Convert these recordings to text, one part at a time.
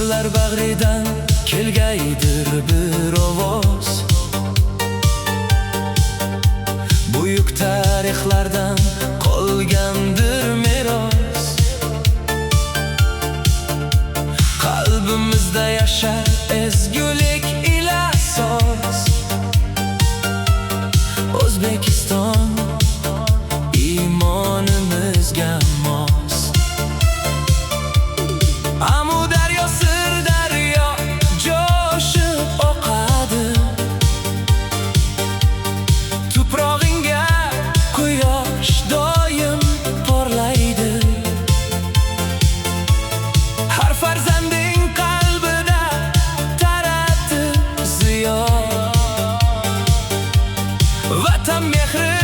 Suvlar bag'ridan kelgaydir bir ovoz. Buyuk tarixlardan qolgandir meros. Qalbimizda yashar ezgulik ila soz. O'zbekiston imonimizga mos. Amu daryo, Sirdaryo jo'shib oqadi. Tuprog'ingga quyosh doim porlaydi. Har farzanding qalbida taratib ziyo. Vatan mehri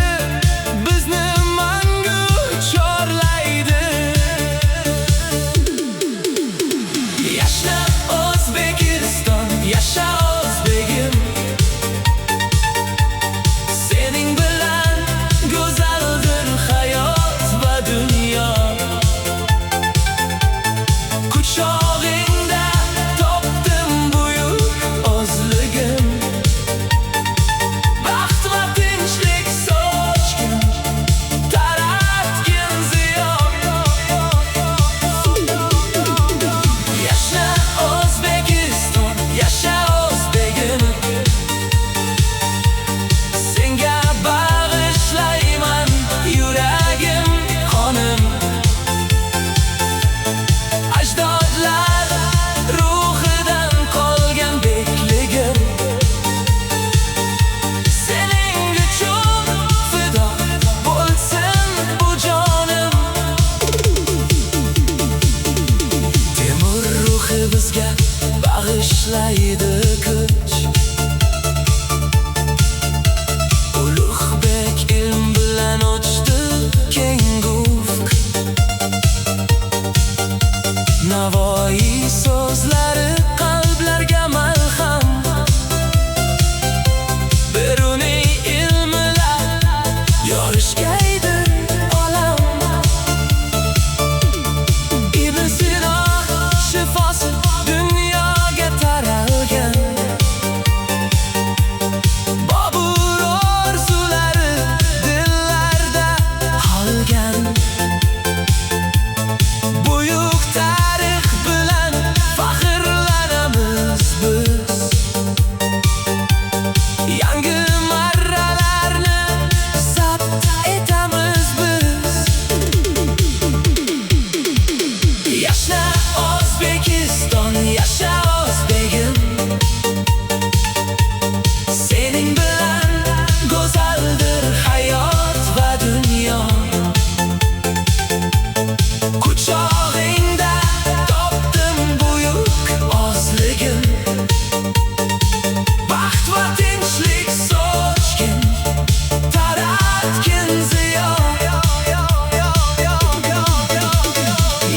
bizni mangu chorlaydi. Yashna O'zbekiston, yasha o'zbegim. Sening bilan go'zaldir hayot va dunyo. Quchog'ingda topdim buyuk o'zligim. Baxt va tinchlik sochgin, taratgin ziyo. Yashna O'zbekiston, yasha o'zbegim. Senga bag'ishlayman yuragim, qonim. Ajdodlar ruhidan qolgan bekligim. Sening uchun fido bo'lsin bu jonim. Temur ruhi bizga bag'ishlaydi kuch. Ulug'bek ilm bilan ochdi keng ufq. Navoiy so'zlari qalblarga malham. Beruniy ilmlar yorishgaydi olam. Ibn Sino shifosi dunyoga taralgan. Bobur orzulari dillarda qolgan. Buyuk tarix bilan faxrlanamiz biz. Yangi marralarni zabt etamiz biz. Yashna O'zbekiston, yasha o'zbegim. Sening bilan go'zaldir hayot va dunyo. Quchog'ingda topdim buyuk o'zligim. Baxt va tinchlik sochgin, taratgin ziyo.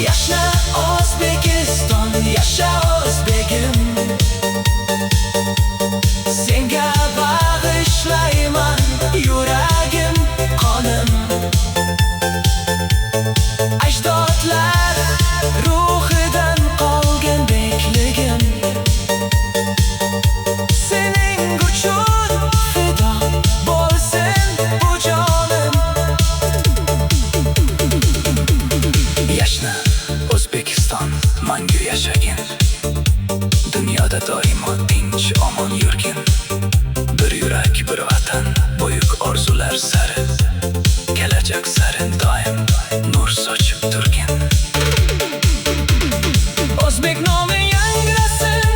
Yashna O'zbekiston, yasha o'zbegim. Senga bag'ishlayman yuragim, qonim. Ajdodlar ruhidan qolgan bekligim. Sening uchun fido bo'lsin bu jonim. Yashna O'zbekiston, mangu yashagin. Dunyoda doimo tinch omon yurgin. Bir yurak, bir vatan, buyuk orzular sari. Kelajak sari doim nur sochib turgin. O'zbek nomi yangrasin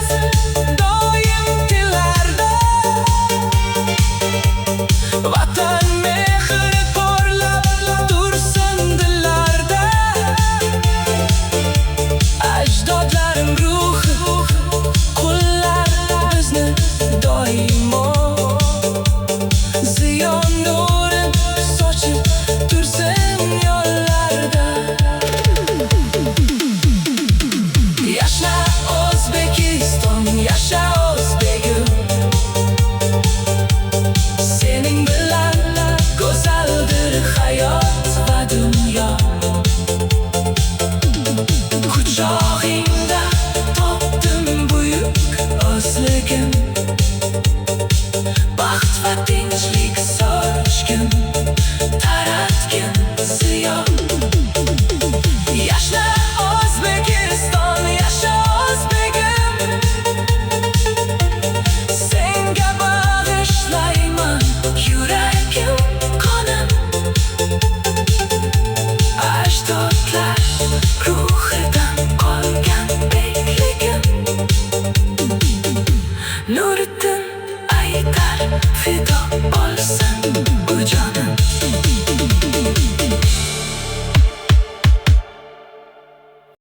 doim tillarda. Vatan mehri porlab tursin dillarda. Ajdodlarim ruhi qullar bizni Nuriddin aytar fido bo'lsin bu jonim.